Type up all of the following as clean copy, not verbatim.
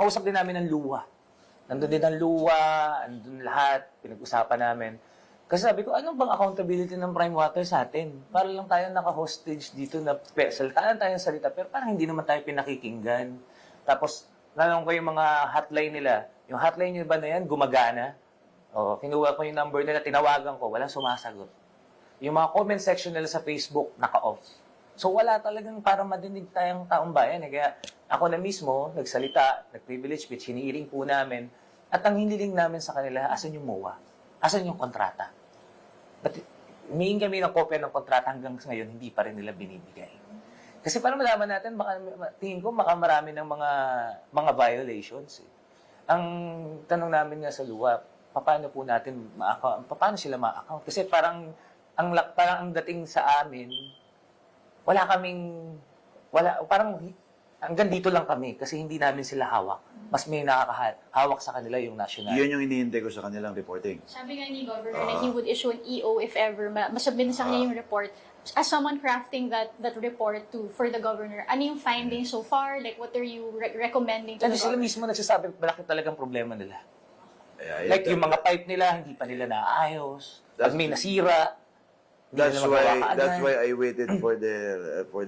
nakausap din namin ng luwa. Nandun din ang luwa, nandun lahat, pinag-usapan namin. Kasi sabi ko, anong bang accountability ng Prime Water sa atin? Para lang tayo naka-hostage dito na saltaan tayo ng salita, pero parang hindi naman tayo pinakikinggan. Tapos, nanong ko yung mga hotline nila. Yung hotline nyo ba na yan, gumagana? O, kinuha ko yung number nila, tinawagan ko, walang sumasagot. Yung mga comment section nila sa Facebook, naka-off. So, wala talagang para madinig tayong taong bayan. Kaya ako na mismo, nagsalita, nag-privilege speech, hinihiling po namin, at ang hiniling namin sa kanila, asan yung MOA? Asan yung kontrata? But humihingi kami ng kopya ng kontrata hanggang ngayon, hindi pa rin nila binibigay. Kasi para malaman natin, baka, tingin ko, baka marami ng mga violations. Ang tanong namin nga sa luwa, paano po natin paano sila ma-account? Kasi parang ang dating sa amin, parang hanggang dito lang kami kasi hindi namin sila hawak. Mas may nakakahawak sa kanila yung national. Yun yung hinihintay ko sa kanilang reporting. Sabi nga ni Governor na he would issue an EO if ever masubmit sa kanya yung report. As someone crafting that report for the Governor, ano yung findings so far? Like, what are you recommending to the Sila Governor? mismo nagsasabi, malaki talagang problema nila. Like, yung mga pipe nila, hindi pa nila naayos. Pag may nasira, That's why I waited for their report.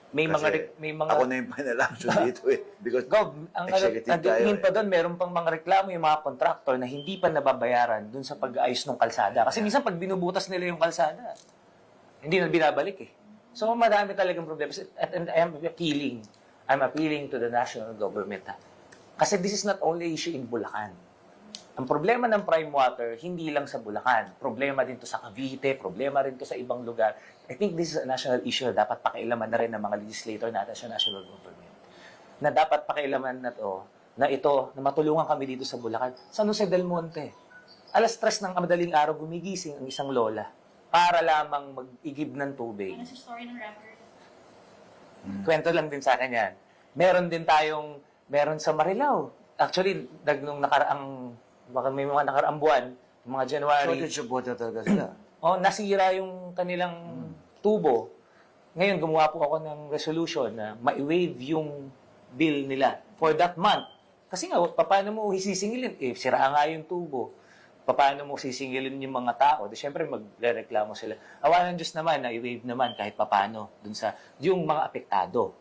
May Kasi mga ako na yung final action dito because Gov, ang executive tayo. tingin pa doon, meron pang mga reklamo yung mga contractor na hindi pa nababayaran doon sa pag-aayos ng kalsada. Kasi minsan pag binubutas nila yung kalsada, hindi na binabalik eh. So madami talagang problema. And I'm appealing to the national government. Kasi this is not only issue in Bulacan. Ang problema ng Prime Water, hindi lang sa Bulacan. Problema din to sa Cavite, problema rin to sa ibang lugar. I think this is a national issue na dapat pakialaman na rin ng mga legislator natin sa national government. Na dapat pakialaman na matulungan kami dito sa Bulacan. San Jose del Monte. Alas 3 ng madaling araw gumigising ang isang lola para lamang mag-igib ng tubig. Ano sa story ng rapper? Kwento lang din sa akin yan. Meron sa Marilao. Actually, nung baka may mga nakaraang buwan, mga January. Shortage of water talaga sila. Nasira yung kanilang tubo. Ngayon, gumawa po ako ng resolution na ma-waive yung bill nila for that month. Kasi nga, paano mo sisingilin? Sira nga yung tubo. Paano mo sisingilin yung mga tao? Siyempre, magreklamo sila. Awa ng Diyos naman na i-waive naman kahit paano dun sa yung mga apektado.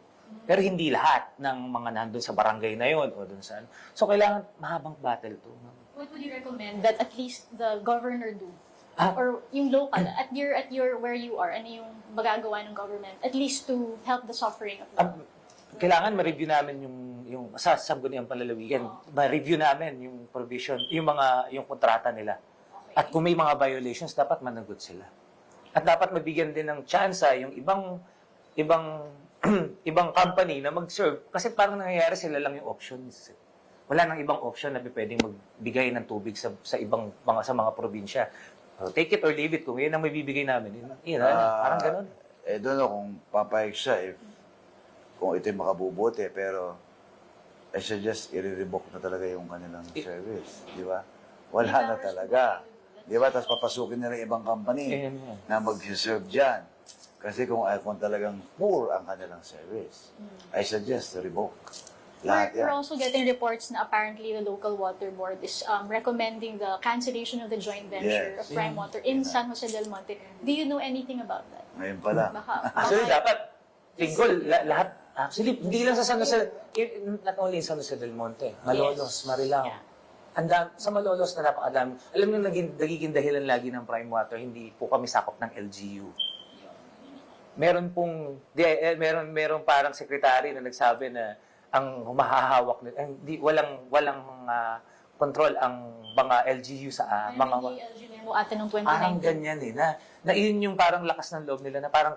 Pero hindi lahat ng mga nandun sa barangay na yon o dun sa ano. So, kailangan mahabang battle to. What would you recommend that at least the Governor do? Or yung local, at your where you are, ano yung magagawa ng government? At least to help the suffering of the Kailangan ma-review namin yung sa Sangguniang Panlalawigan. Ma-review namin yung provision, yung kontrata nila. At kung may mga violations, dapat managot sila. At dapat mabigyan din ng tsansa yung ibang ibang company na mag-serve. Kasi parang nangyayari sila lang yung options. Wala nang ibang option na pwedeng magbigay ng tubig sa mga probinsya. Take it or leave it. Kung yun ang mabibigay namin, parang ganun. Doon kung papayag siya, kung ito'y makabubuti, pero I suggest i-revoke na talaga yung kanilang service. Di ba? Wala na talaga. Di ba? Tapos papasukin nila yung ibang company na mag-serve dyan. Kasi kung talagang poor ang kanilang service, I suggest to revoke. We're also getting reports na apparently the local water board is recommending the cancellation of the joint venture of Prime Water in San Jose del Monte. Do you know anything about that? Ngayon pala. Actually, dapat lahat. Actually, hindi lang sa San Jose, not only in San Jose del Monte, Malolos, Marilao. Sa Malolos na napakadami. Alam mo, nagiging dahilan lagi ng Prime Water, hindi po kami sakop ng LGU. Meron parang sekretary na nagsabi na ang humahahawak nila, walang control ang mga LGU sa mga LGU atin ng 2019. Parang ganyan na yun yung parang lakas ng loob nila na parang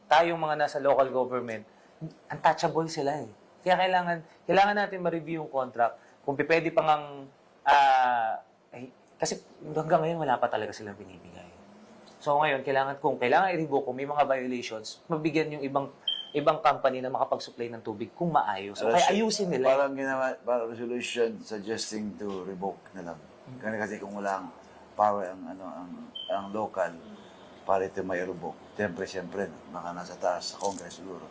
tayong mga nasa local government, untouchable sila eh. Kaya kailangan natin ma-review yung contract. Kung pwede pa ngang, kasi hanggang ngayon wala pa talaga silang binibigay. So ngayon, kung kailangan i-revoke, kung may mga violations, mabigyan yung ibang company na makapag-supply ng tubig kung maayos. So, kaya ayusin nila. Parang resolution suggesting to revoke na lang. Kasi kung walang power ang local, para ito may revoke. Siyempre, baka nasa taas sa Congress siguro.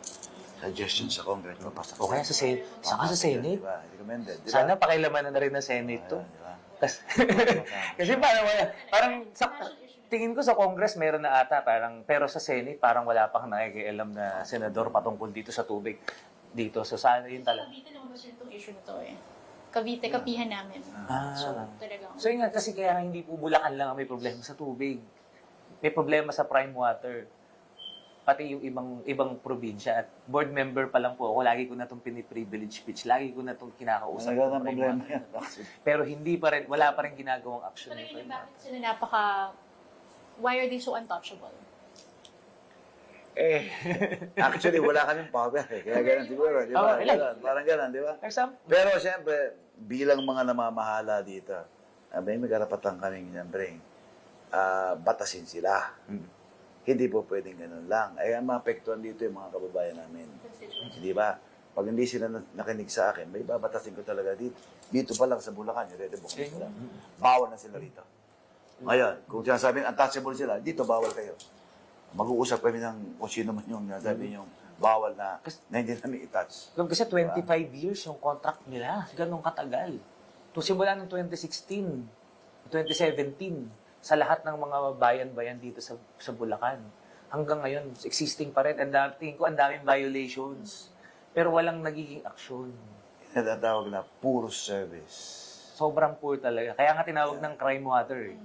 suggestion sa Congress, di ba? Pasa O kaya sa Senate. Saka sa Senate. Di ba? Recommended. Di ba? Sana pakilaman na rin ng Senate to. Di ba? Kasi parang sa, tingin ko sa Congress meron na ata, pero sa Senate parang wala pang nakikialam na senador patungkol dito sa tubig dito. So sana yun talaga. Cavite lumabas itong issue na to eh. Cavite, kapihan namin. So, talagang... So yun nga, kasi kaya hindi po Bulacan lang ang may problema sa tubig. May problema sa prime water. Pati yung ibang probinsya. At board member pa lang po ako, lagi ko na itong piniprivilege speech. Lagi ko na itong kinakausap. Talaga ng ng prime problema water. yan. Pero hindi pa rin, wala pa rin ginagawang action. Pero ng yun, prime bakit water. sila why are they so untouchable? Actually, wala kaming power eh. Kaya ganun siguro, di ba? Oh, ilan? Ganun, parang ganun, di ba? For example, Pero siyempre, bilang mga namamahala dito, may karapatan kaming siyempre, batasin sila. Hindi po pwedeng ganun lang. Ay, ang maapektuhan dito yung mga kababayan namin. Di ba? Pag hindi sila nakinig sa akin, may babatasin ko talaga dito. Dito pa lang sa Bulacan, i-redebook na sila. Bawal na sila rito. Ngayon, kung sinasabing untouchable sila, dito bawal kayo. Mag-uusap kami ng kung sino man yung sabi yung bawal na hindi namin i-touch. kasi 25 years yung contract nila. Ganun katagal. Simula ng 2016, 2017, sa lahat ng mga bayan-bayan dito sa Bulacan. Hanggang ngayon, existing pa rin. Tingin ko ang daming violations. Pero walang nagiging aksyon. Natatawag na puro service. Sobrang poor talaga. Kaya nga tinawag ng crime water.